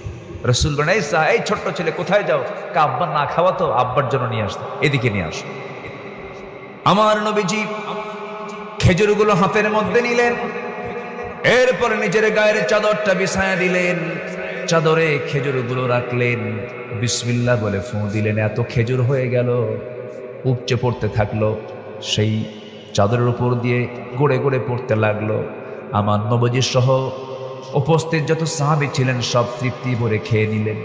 Speaker 1: রাসূল বলেন, এই ছোট্ট ছেলে কোথায় যাও? আব্বা না খাওয়া তো, আব্বার জন্য নিয়ে আসতে, এদিকে নিয়ে আসো। আমার নবীজি খেজুরগুলো হাতের মধ্যে নিলেন, এরপরে নিজের গায়ের চাদরটা বিছায়া দিলেন, চাদরে খেজুরগুলো রাখলেন, বিসমিল্লাহ বলে ফু দিলেন। এত খেজুর হয়ে গেল, উপচে পড়তে থাকলো, সেই চাদরের উপর দিয়ে গড়ে গড়ে পড়তে লাগলো। আমার নবীজি সহ উপস্থিত যত সাহাবী ছিলেন সব তৃপ্তি ভরে খেয়ে নিলেন।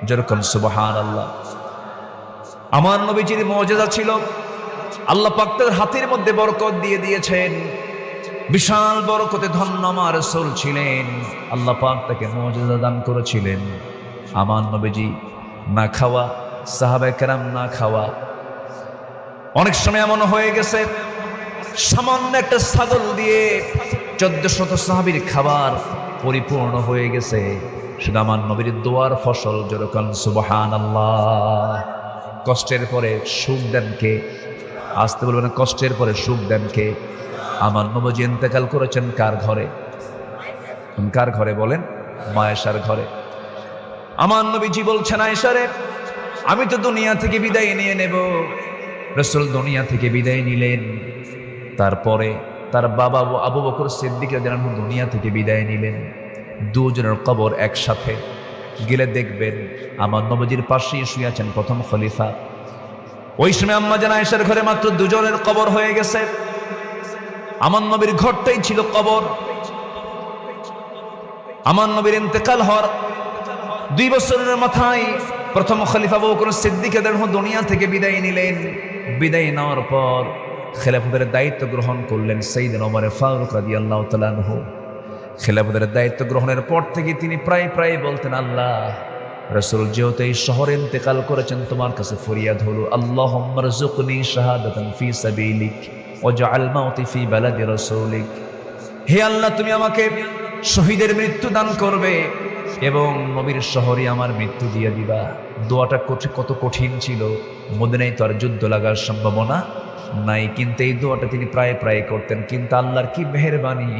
Speaker 1: যেরকম সুবহানাল্লাহ। আমার নবীজির মুজিজা ছিল, আল্লাহ পাক তার হাতের মধ্যে বরকত দিয়ে দিয়েছেন, বিশাল বরকতে ধন্য আমার রাসূল ছিলেন। আল্লাহ পাক তাকে মুজিজা দান করেছিলেন। আমার নবীজি না খাওয়া, সাহাবায়ে কেরাম না খাওয়া। অনেক সময় এমন হয়ে গেছে, সামান্য একটা ছাগল দিয়ে 1400 সাহাবীর খাবার পরিপূর্ণ হয়ে গেছে। শুধু আমার নবীর দোয়ার ফসল। যেরকম সুবহানাল্লাহ। কষ্টের পরে সুখ দেন কে? আসতে বলবেন, কষ্টের পরে সুখ দেন কে? আমার নবীজি ইন্তেকাল করেছেন কার ঘরে? কার ঘরে বলেন? মা আয়েশার ঘরে। আমার নবীজি বলছেন, আয়েশারে, আমি তো দুনিয়া থেকে বিদায় নিয়ে নেব। রাসূল দুনিয়া থেকে বিদায় নিলেন। তারপরে তার বাবা আবু বকর সিদ্দিক রাদিয়াল্লাহু আনহু দুনিয়া থেকে বিদায় নিলেন। দুজনের কবর একসাথে। গেলে দেখবেন আমার নবীজির পাশেই শুয়ে আছেন প্রথম খলিফা। ওই সময় আম্মা জান আয়েশার ঘরে মাত্র 2 জনের কবর হয়ে গেছে। আমার নবীর ঘরটাই ছিল কবর। আমার নবীর ইন্তেকাল হওয়ার 2 বছরের মাথায় প্রথম খলিফা আবু বকর সিদ্দিক রাদিয়াল্লাহু আনহু দুনিয়া থেকে বিদায় নিলেন। বিদায় নেওয়ার পর খেলাফতের দায়িত্ব গ্রহণ করলেন সাইয়েদনা ওমর ফারুক রাদিয়াল্লাহু তাআলা আনহু। খেলাফতের দায়িত্ব গ্রহণের পর থেকে তিনি প্রায় বলতেন, আল্লাহ, রাসূল যেহেতু এই শহরে ইন্তেকাল করেছেন, তোমার কাছে ফরিয়াদ হলো, আল্লাহুম্মা রযুকনি শাহাদাতান ফি সাবিলিক ওয়াজআল মাউতি ফি বালাদি রাসূলিক। হে আল্লাহ, তুমি আমাকে শহীদের মৃত্যু দান করবে এবং নবীর শহরে আমার মৃত্যু দিয়ে দিবা। দোয়াটা কত কঠিন ছিল। মদিনায় তো আর যুদ্ধ লাগার সম্ভাবনা নাই, কিন্তু এই দোয়াটা তিনি প্রায় করতেন। কিন্তু আল্লাহর কি মেহেরবানি,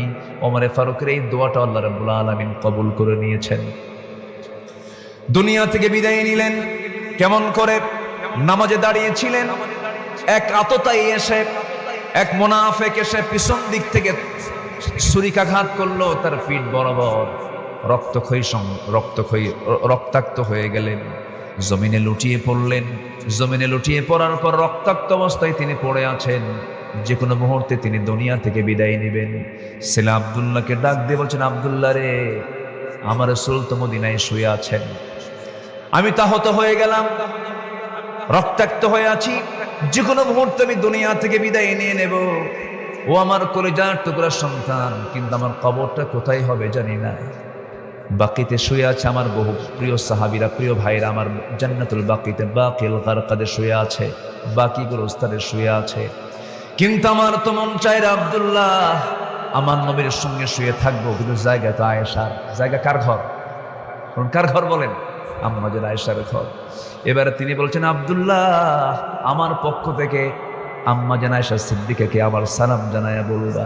Speaker 1: ওমর ফারুকের এই দোয়াটা আল্লাহ রাব্বুল আলামিন কবুল করে নিয়েছেন। দুনিয়া থেকে বিদায় নিলেন। কেমন করে? নামাজে দাঁড়িয়েছিলেন, এক আততায়ী এসে, এক মুনাফিক এসে পিছন দিক থেকে ছুরিকাঘাত করলো তার পিঠ বরাবর। রক্তাক্ত হয়ে গেলেন। জমিনে লুটিয়ে পড়লেন। জমিনে লুটিয়ে পড়ার পর রক্তাক্ত অবস্থায় তিনি পড়ে আছেন, যে কোনো মুহূর্তে তিনি দুনিয়া থেকে বিদায় নেবেন। ছেলে আব্দুল্লাহকে ডাক দিয়ে বলছেন, আব্দুল্লাহ রে, আমার রাসূল তো মদিনায় শুয়ে আছেন, আমি তাহত হয়ে গেলাম, রক্তাক্ত হয়ে আছি, যে কোনো মুহূর্তে আমি দুনিয়া থেকে বিদায় নিয়ে নেব। ও আমার কলিজার টুকরা সন্তান, কিন্তু আমার কবরটা কোথায় হবে জানি না। বাকিতে শুয়ে আছে আমার বহু প্রিয় সাহাবীরা, প্রিয় ভাইরা আমার জান্নাতুল বাকিতে বাকিল গারকাদে শুয়ে আছে, বাকি গোরস্তানে শুয়ে আছে। কিন্তু আমার তো মন চায় রে আব্দুল্লাহ, আমার নবীর সঙ্গে শুয়ে থাকবো, কিন্তু জায়গা তো আয়েশার। জায়গা কার ঘর? কার ঘর বলেন? আম্মা জান আয়েশার ঘর। এবারে তিনি বলছেন, আব্দুল্লাহ, আমার পক্ষ থেকে আম্মা জান আয়েশা সিদ্দিকাকে আবার সালাম জানায়া বলবা,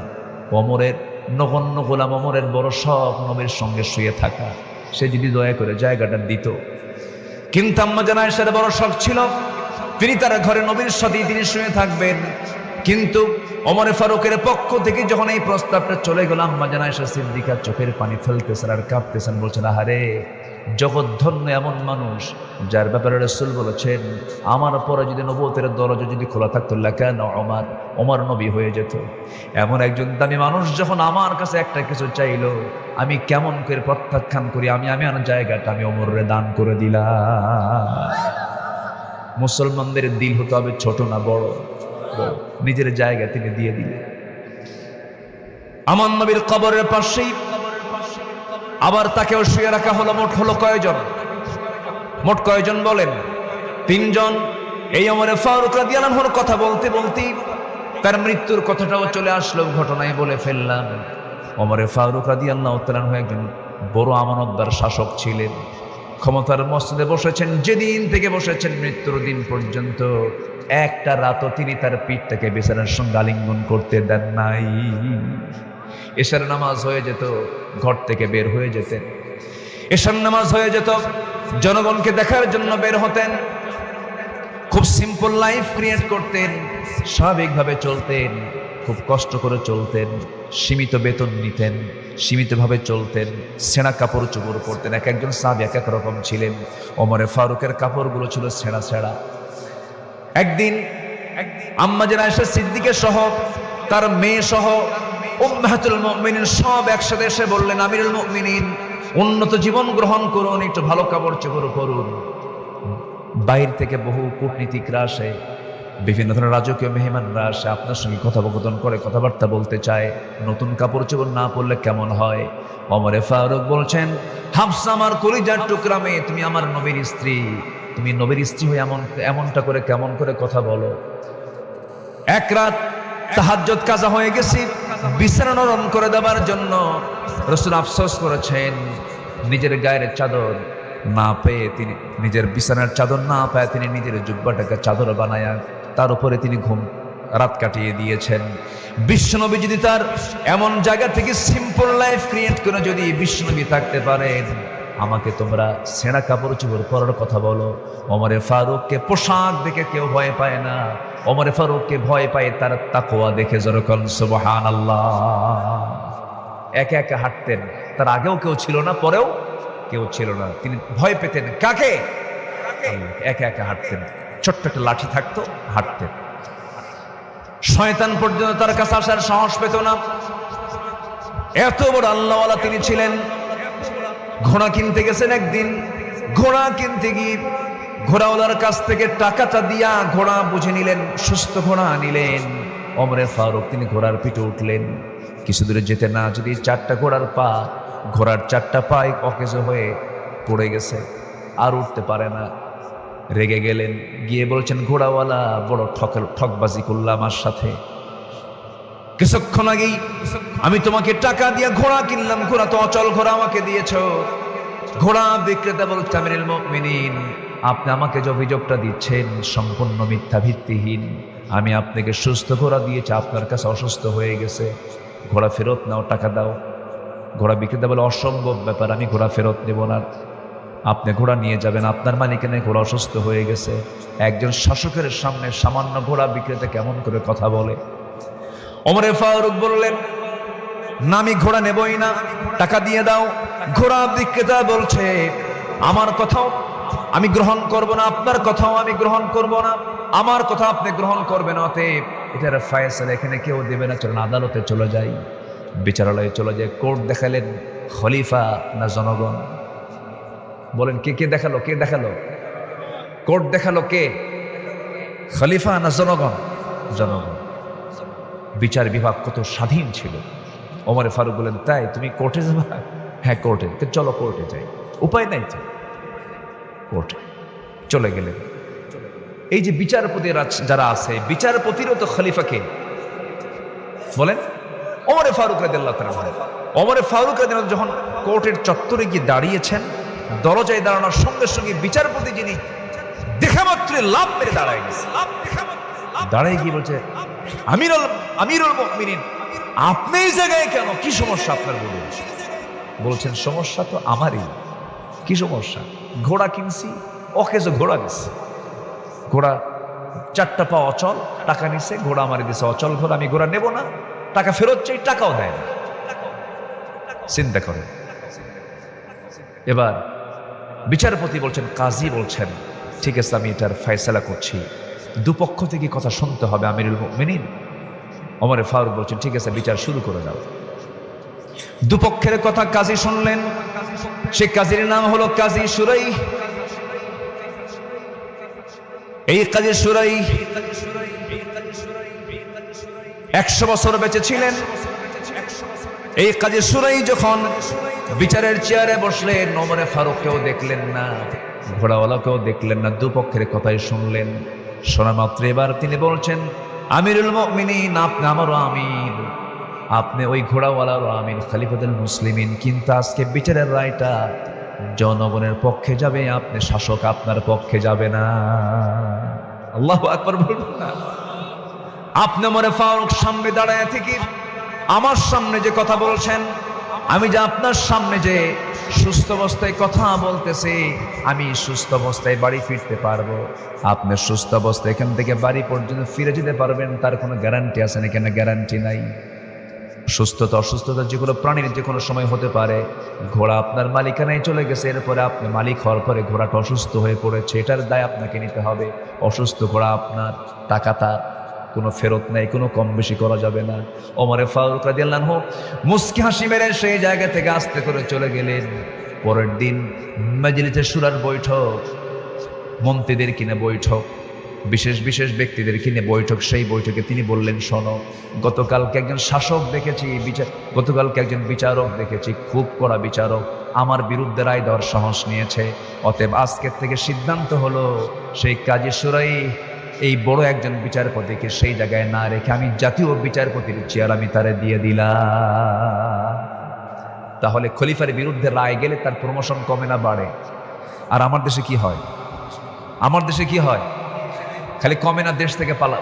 Speaker 1: ওমরের নগণ্য গোলাম ওমরের বড় শখ নবীর সঙ্গে শুয়ে থাকা, সে যদি দয়া করে জায়গাটা দিত। কিন্তু আম্মা জান আয়েশার বড় শখ ছিল তিনি তার ঘরে নবীর সাথেই তিনি শুয়ে থাকবেন। কিন্তু ওমরে ফারুকের পক্ষ থেকে যখন এই প্রস্তাবটা চলে গেল, আম্মা জান আয়েশা সিদ্দিকা চোখের পানি ফেলতেছেন আর কাঁপতেছেন, বলছেন, আহারে, জগৎধন্য এমন মানুষ যার ব্যাপারে রাসূল বলেছেন, আমার পরে যদি নবুয়তের দরজা যদি খোলা থাকতো লাকানা ওমর নবী হয়ে যেত। এমন একজন দামি মানুষ যখন আমার কাছে একটা কিছু চাইলো, আমি কেমন করে প্রত্যাখ্যান করি? আমি আমার জায়গাটা আমি ওমরের দান করে দিলাম। মুসলমানদের দিল হতে হবে ছোট না বড়, নিজের জায়গা তিনি দিয়ে দিলেন। আমার নবীর কবরের পাশেই আবার তাকেও শুয়ে রাখা হলো। মোট হলো কয়জন? মোট কয়জন বলেন? 3 জন। এই ওমরে ফারুক রাদিয়াল্লাহু আনহুর কথা বলতে বলতে তার মৃত্যুর কথাটাও চলে আসলো, ঘটনায় বলে ফেললাম। ওমরে ফারুক রাদিয়াল্লাহু তাআলা আনহু একজন বড় আমানতদার শাসক ছিলেন, ক্ষমতার মসনদে বসেছেন। যেদিন থেকে বসেছেন মৃত্যুর দিন পর্যন্ত একটা রাতও তিনি তার পিঠটাকে বিছানার সঙ্গে আলিঙ্গন করতে দেন নাই। এশার নামাজ হয়ে যেত, ঘর থেকে বের হয়ে যেতেন। এশার নামাজ হয়ে যেত, জনগণকে দেখার জন্য বের হতেন। খুব সিম্পল লাইফ ক্রিয়েট করতেন, স্বাভাবিকভাবে চলতেন, খুব কষ্ট করে চলতেন, সীমিত বেতন নিতেন, সীমিতভাবে চলতেন, ছেঁড়া কাপড় চোপড় পরতেন। এক একজন সাহাবী এক এক রকম ছিলেন। ওমরে ফারুকের কাপড়গুলো ছিল ছেঁড়া ছেঁড়া। একদিন আম্মা জান আয়েশা সিদ্দিকা সহ তার মেয়ে সহ উম্মাহাতুল মুমিনিন সব একসাথে এসে বললেন, আমিরুল মুমিনিন, উন্নত জীবন গ্রহণ করুন, একটু ভালো কাপড় চোপড় করুন। বাইরে থেকে বহু কূটনীতিকরা আসে, বিভিন্ন ধরনের রাজকীয় মেহমানরা আসে, আপনার সঙ্গে কথোপকথন করে, কথাবার্তা বলতে চায়। নতুন কাপড় চোপড় না পরলে কেমন হয়? ওমরে ফারুক বলছেন, হাফসা আমার কলিজার টুকরা মেয়ে, তুমি আমার নবীর স্ত্রী, তুমি নবীর স্ত্রী হয়ে এমনটা করে কেমন করে কথা বলো? এক রাত তাহাজ্জুদ কাজা হয়ে গেছে, বিছানা নরম করে দেওয়ার জন্য রাসূল আফসোস করেছেন। নিজের গায়ের চাদর না পেয়ে তিনি, নিজের বিছানার চাদর না পেয়ে তিনি নিজের জুব্বাটাকে চাদর বানায়া তার উপরে তিনি রাত কাটিয়ে দিয়েছেন। বিশ্বনবী যদি তার এমন জায়গা থেকে সিম্পল লাইফ ক্রিয়েট করে যদি বিশ্বনবী থাকতে পারেন, আমাকে তোমরা ছেঁড়া কাপড় চোপড় পরার কথা বলো? ওমরে ফারুককে পোশাক দেখে কেউ ভয় পায় না, ওমরে ফারুককে ভয় পায় তার তাকওয়া দেখে। জোরকন সুবহানাল্লাহ। একা একা হাঁটতেন, তার আগেও কেউ ছিল না, পরেও কেউ ছিল না। তিনি ভয় পেতেন কাকে? একা একা হাঁটতেন, ছোট্ট একটা লাঠি থাকতো, হাঁটতেন। শয়তান পর্যন্ত তার কাছে আসার সাহস পেত না, এত বড় আল্লাহওয়ালা তিনি ছিলেন। ঘোড়া কিনতে গেছেন একদিন, ঘোড়া কিনতে গিয়ে ঘোড়াওয়ালার কাছ থেকে টাকাটা দিয়া ঘোড়া বুঝে নিলেন, সুস্থ ঘোড়া নিলেন। ওমরে ফারুক তিনি ঘোড়ার পিঠে উঠলেন। কিছু দূরে যেতে না যদি 4টা ঘোড়ার পা, ঘোড়ার 4টা পায়ে অকেজ হয়ে পড়ে গেছে, আর উঠতে পারে না। রেগে গেলেন, গিয়ে বলছেন, ঘোড়াওয়ালা বড় ঠকবাজি করলাম আমার সাথে। কিছুক্ষণ আগেই আমি তোমাকে টাকা দিয়ে ঘোড়া কিনলাম, ঘোড়া তো অচল ঘোড়া আমাকে দিয়েছ। ঘোড়া বিক্রেতা বলছে, আমিরুল মুমিনিন, আপনি আমাকে যে অভিযোগটা দিচ্ছেন সম্পূর্ণ মিথ্যা, ভিত্তিহীন। আমি আপনাকে সুস্থ ঘোড়া দিয়েছি, আপনার কাছে অসুস্থ হয়ে গেছে, ঘোড়া ফেরত নাও, টাকা দাও। ঘোড়া বিক্রেতা বলে, অসম্ভব ব্যাপার, আমি ঘোড়া ফেরত নেব না। আপনি ঘোড়া নিয়ে যাবেন, আপনার মালিকের ঘোড়া অসুস্থ হয়ে গেছে। একজন শাসকের সামনে সামান্য ঘোড়া বিক্রেতা কেমন করে কথা বলে? ওমরে ফারুক বললেন, না, আমি ঘোড়া নেবই না, টাকা দিয়ে দাও। ঘোড়া বিক্রেতা বলছে, আমার কথাও আমি গ্রহণ করব না, আপনার কথাও আমি গ্রহণ করব না, আমার কথা আপনি গ্রহণ করবেন, অতএব এটার ফায়সালা এখানে কেউ দেবে না, চলুন আদালতে চলে যাই। বিচারালয়ে চলে যায়। কোর্ট দেখালেন খলিফা না জনগণ? বলেন কে কে দেখালো? কে দেখালো? কোর্ট দেখালো কে? খলিফা না জনগণ? জনগণ। বিচার বিভাগ কত স্বাধীন ছিল। ওমর ফারুক বলেন, তাই তুমি কোর্টে যাবা? হ্যাঁ কোর্টে। চলো কোর্টে যাই। উপায় নাই তো, কোর্টে চলে গেলেন। এই যে বিচারপতি যারা আছে, বিচারপতিরও তো খলিফাকে বলেন ওমরে ফারুক রাদিয়াল্লাহু তাআলা। ওমরে ফারুক রাদিয়াল্লাহু যখন কোর্টের চত্বরে গিয়ে দাঁড়িয়েছেন, দরজায় দাঁড়ানোর সঙ্গে সঙ্গে বিচারপতি যিনি দেখা মাত্র লাভ মেরে দাঁড়ায় গেছে। দাঁড়ায় গিয়ে বলছে, আমিরুল মুমিনিন, আপনি এই জায়গায় কেন? কি সমস্যা আপনার? বলুন। বলছেন, সমস্যা তো আমারই। কি সমস্যা? ঘোড়া কিনছি, অকেজো ঘোড়া দিচ্ছে, ঘোড়া 4টা পা অচল, টাকা নিচ্ছে, ঘোড়া আমারে দিছে অচল ঘোড়া, আমি ঘোড়া নেব না, টাকা ফেরত চাই, টাকাও দেয় না। চিন্তা করেন। এবার বিচারপতি বলছেন, কাজী বলছেন, ঠিক আছে আমি এটার ফয়সালা করছি, দুপক্ষ থেকে কথা শুনতে হবে আমিরুল মুমিনিন। ওমরে ফারুক বলছেন, ঠিক আছে বিচার শুরু করে দাও। দুপক্ষের কথা কাজী শুনলেন। সে কাজীর নাম হলো কাজী সুরাই। এই কাজী সুরাই 100 বছর বেঁচে ছিলেন। এই কাজী সুরাই যখন বিচারের চেয়ারে বসলেন, ওমরে ফারুককেও দেখলেন না, ঘোড়াওয়ালাকেও দেখলেন না, দুপক্ষের কথাই শুনলেন। শোনা মাত্র এবার তিনি বলছেন, আমিরুল মুমিনিন, আপনি আমারও আমির, আপনি ওই ঘোড়াওয়ালারও আমির, খলিফাতুল মুসলিমিন, কিন্তু আজকে বিচারের রায়টা জনগণের পক্ষে যাবে, আপনি শাসক, আপনার পক্ষে যাবে না। আল্লাহু আকবার বলবেন না? আপনি ওমরে ফারুক সামনে দাঁড়ায় থেকে আমার সামনে যে কথা বলছেন, আমি যে আপনার সামনে যে সুস্থ অবস্থায় কথা বলতেছি, আমি সুস্থ অবস্থায় বাড়ি ফিরতে পারবো, আপনি সুস্থ অবস্থায় এখান থেকে বাড়ি পর্যন্ত ফিরে যেতে পারবেন, তার কোনো গ্যারান্টি আছে না? কেন গ্যারান্টি নাই। সুস্থতা অসুস্থতা যে কোনো প্রাণীর যে কোনো সময় হতে পারে। ঘোড়া আপনার মালিকানায় চলে গেছে, এরপরে আপনি মালিক হওয়ার পরে ঘোড়াটা অসুস্থ হয়ে পড়েছে, এটার দায় আপনাকে নিতে হবে। অসুস্থ ঘোড়া আপনার, টাকা তার, কোনো ফেরত নাই, কোনো কম বেশি করা যাবে না। ওমরে ফারুক রাদিয়াল্লাহু আনহু মুস্কি হাসি মেরে সেই জায়গা থেকে আস্তে করে চলে গেলেন। পরের দিন মাজলিসে শুরার বৈঠক, মন্ত্রীদের কিনে বৈঠক, বিশেষ বিশেষ ব্যক্তিদের কিনে বৈঠক। সেই বৈঠকে তিনি বললেন, শোনো, গতকালকে একজন শাসক দেখেছি, গতকালকে একজন বিচারক দেখেছি, খুব কড়া বিচারক, আমার বিরুদ্ধে রায় দেওয়ার সাহস নিয়েছে। অতএব আজকের থেকে সিদ্ধান্ত হলো, সেই কাজী সুরাই এই বড় একজন বিচারপতিকে সেই জায়গায় না রেখে আমি জাতীয় বিচারপতির চেয়ার আমি তারে দিয়ে দিলাম। তাহলে খলিফার বিরুদ্ধে রায় গেলে তার প্রমোশন কমে না বাড়ে? আর আমার দেশে কি হয়? আমার দেশে কি হয়? খালি কমে না, দেশ থেকে পালা।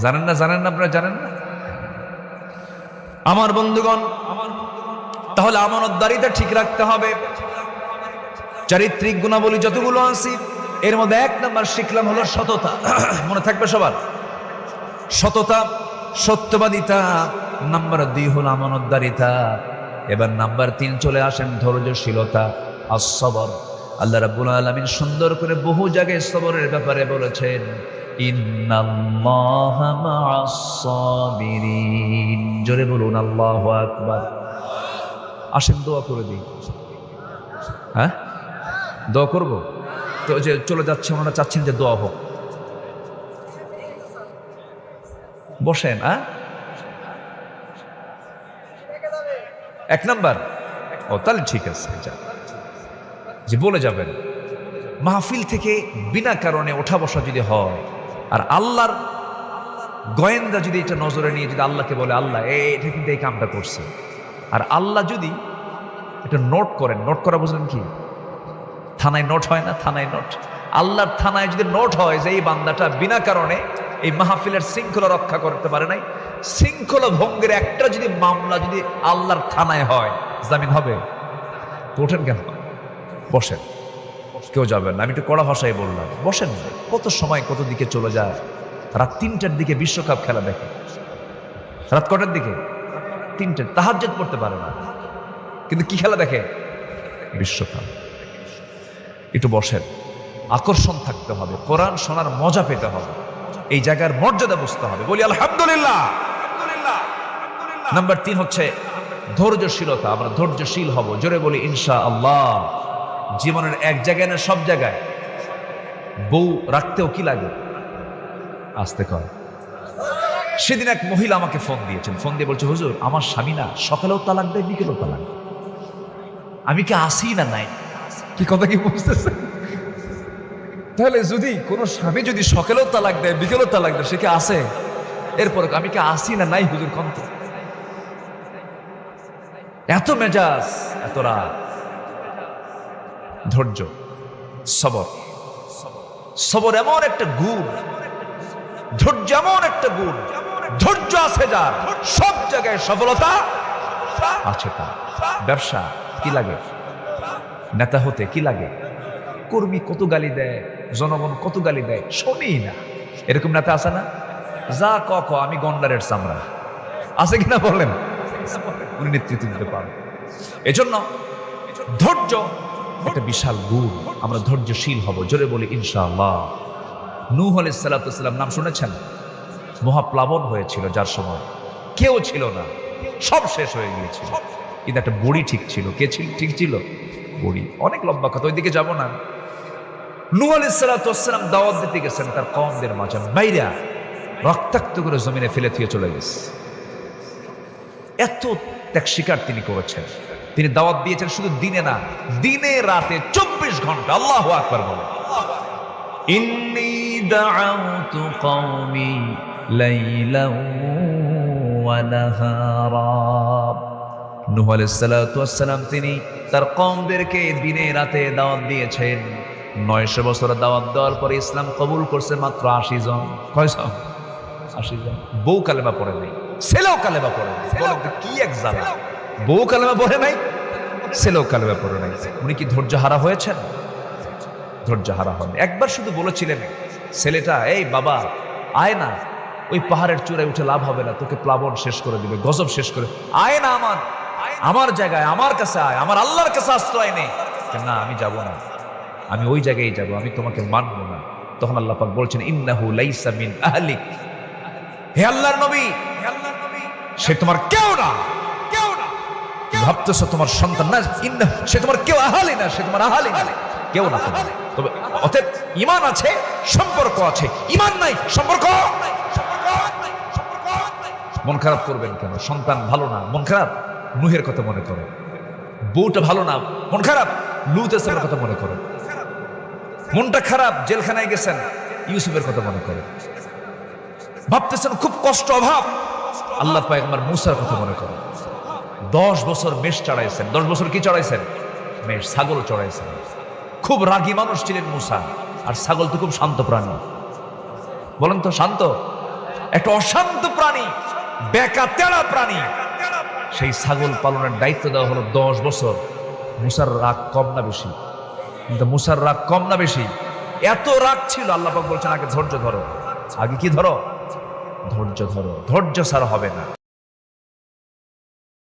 Speaker 1: জানেন না? জানেন না? আপনারা জানেন না? আমার বন্ধুগণ, তাহলে আমানতদারিতা ঠিক রাখতে হবে। চারিত্রিক গুণাবলী যতগুলো আছে, এর মধ্যে 1 নাম্বার শিখলাম হলো সততা। মনে থাকবে সবার? সততা, সত্যবাদিতা। নাম্বার 2 হলো আমানতদারিতা। এবার নাম্বার 3 চলে আসেন ধৈর্যশীলতা, as-sabr। আল্লাহ রাব্বুল আলামিন সুন্দর করে বহু জায়গায় সবরের ব্যাপারে বলেছেন, ইন্নাল্লাহা মা'আস সাবিরিন। জোরে বলুন আল্লাহু আকবার। আসেন দোয়া করে দিই। হ্যাঁ, দোয়া করবো তো? যে চলে যাচ্ছে, ওনারা চাচ্ছেন যে দোয়া হোক। বসেন। 1 নাম্বার? ও তাহলে ঠিক আছে, যে বলে যাবেন। মাহফিল থেকে বিনা কারণে ওঠা বসা যদি হয়, আর আল্লাহর গোয়েন্দা যদি এটা নজরে নিয়ে যদি আল্লাহকে বলে, আল্লাহ এটা কিন্তু এই কামটা করছে, আর আল্লাহ যদি এটা নোট করেন, নোট করা বুঝলেন কি? থানায় নোট হয় না? থানায় নোট, আল্লাহর থানায় যদি নোট হয় যে এই বান্দাটা বিনা কারণে এই মাহফিলের শৃঙ্খলা রক্ষা করতে পারে নাই, শৃঙ্খলা ভঙ্গের একটা যদি মামলা যদি আল্লাহর থানায় হয়, জামিন হবে? ওঠেন কেন? বসেন, কেউ যাবেন না। আমি একটু কড়া ভাষায় বললাম, বসেন। কত সময় কত দিকে চলে যায়। রাত 3টার দিকে বিশ্বকাপ খেলা দেখে। রাত কটার দিকে? 3টে। তাহাজ্জুদ পড়তে পারে না, কিন্তু কি খেলা দেখে? বিশ্বকাপ। একটু বসেন, আকর্ষণ থাকতে হবে, কোরআন শোনার মজা পেতে হবে, এই জায়গার মর্যাদা বুঝতে হবে। বলি আলহামদুলিল্লাহ। নাম্বার 3 হচ্ছে ধৈর্যশীলতা। আমরা ধৈর্যশীল হব, জোরে বলি ইনশাআল্লাহ। জীবনের এক জায়গায় না সব জায়গায় বউ রাখতেও কি লাগে, আসতে কয়। সেদিন এক মহিলা আমাকে ফোন দিয়েছেন, ফোন দিয়ে বলছে, হুজুর আমার স্বামী না সকালেও তালাক দেয়, বিকেলেও তালাক দেয়, আমি কি আসি না নাই? কি কথা কি বুঝতেছে? তাহলে যদি কোনো স্বামী যদি সকালেও তালাক দেয় বিকেলেও তালাক দেয়, সে কি আসে? এরপর আমি কি আসি না নাই হুজুর কন্ত? এত মেজাজ, এত রাগ। ধৈর্য, সবর। সবর এমন একটা গুণ, ধৈর্য এমন একটা গুণ, ধৈর্য আছে যার সব জায়গায় সফলতা আছে তার। ব্যবসা কি লাগে, নেতা হতে কি লাগে, কর্মী কত গালি দেয়, জনগণ কত গালি দেয়, শোনেই না। এরকম নেতা আছে না? যা ক আমি গন্ডারের চামড়া, আছে কিনা বলেন? উনি নেতৃত্ব দিতে পারেন। এজন্য ধৈর্য একটা বিশাল গুণ। আমরা ধৈর্যশীল হব, জোরে বলি ইনশাআল্লাহ। নূহ আলাইহিস সালাতু ওয়াস সালাম নাম শুনেছেন? মহাপ্লাবন হয়েছিল, যার সময় কেউ ছিল না, সব শেষ হয়ে গিয়েছিল, কিন্তু একটা বুড়ি ঠিক ছিল। কে ছিল ঠিক ছিল? বুড়ি। অনেক লম্বা কথা, ওইদিকে যাব না। নূহ আলাইহিস সালাতু ওয়াস সালাম দাওয়াত দিতে গেছেন তার কওমদের মাঝে, বাইরা রক্তাক্ত করে জমিনে ফেলে দিয়ে চলে গেছে। এত ত্যাগ স্বীকার তিনি করেছেন। তিনি দাওয়াত দিয়েছেন শুধু দিনে না, দিনে রাতে 24 ঘন্টা। আল্লাহু আকবার বলে, ইন্নী দাআউতু কওমি লাইলাও ওয়া নাহারা। নূহ আলাইহিস সালাতু ওয়াস সালাম তিনি তার কওমদেরকে দিনে রাতে দাওয়াত দিয়েছেন। 900 বছর দাওয়াত দেওয়ার পরে ইসলাম কবুল করছে মাত্র 80 জন। কয়জন? 80 জন। বউ কালেমা পড়ে নাই, ছেলেও কালেমা পড়ে নাই। বলেন তো কি এক জ্বালা! বউ কালেমা পড়ে নাই, ছেলেও কালেমা পড়ে নাই। উনি কি ধৈর্য হারা হয়েছেন? ধৈর্য হারা হন। একবার শুধু বলেছিলেন ছেলেটা, এই বাবা আয় না, ওই পাহাড়ের চূড়ায় উঠে লাভ হবে না, তোকে প্লাবন শেষ করে দিবে, গজব শেষ করে, আয় না আমার জায়গায়, আমার কাছে আয়, আমার আল্লাহর কাছে আশ্রয় নেই। না আমি যাব না, আমি ওই জায়গায় যাব, আমি তোমাকে মানব না। তখন আল্লাহ পাক বলছেন, ইন্নাহু লাইসা মিন আহলিক। হে আল্লাহর নবী, সে তোমার কেউ না। ভাবতেছো তোমার সন্তান না, সে তোমার কেউ আহালি না, সে তোমার আহালি না, কেউ না তোমার। তবে অতএব ঈমান আছে, সম্পর্ক আছে, ঈমান নাই, সম্পর্ক। মন খারাপ করবেন কেন? সন্তান ভালো না, মন খারাপ, নূহের কথা মনে করো। বউটা ভালো না, মন খারাপ, লূত আলাইহিসসালামের কথা মনে করো। মনটা খারাপ, জেলখানায় গেছেন, ইউসুফের কথা মনে করো। ভাবতেছেন খুব কষ্ট, অভাব, আল্লাহ পয়গম্বর মূসার কথা মনে করো। 10 বছর মেষ চড়াইছেন। 10 বছর কি চড়াইছেন? মেষ, ছাগল চড়াইছেন। খুব রাগী মানুষ ছিলেন মূসা। আর ছাগল তো খুব শান্ত প্রাণী, বলেন তো শান্ত? একটা অশান্ত প্রাণী, বেকা তেড়া প্রাণী। সেই ছাগল পালনের দায়িত্ব দেওয়া হলো 10 বছর। মূসার রাগ কম না বেশি? কিন্তু মূসার রাগ কম না বেশি? এত রাগ ছিল, আল্লাহ পাক বলছেন আগে ধৈর্য ধরো। আগে কি ধরো? ধৈর্য ধরো। ধৈর্য ছাড়া হবে না।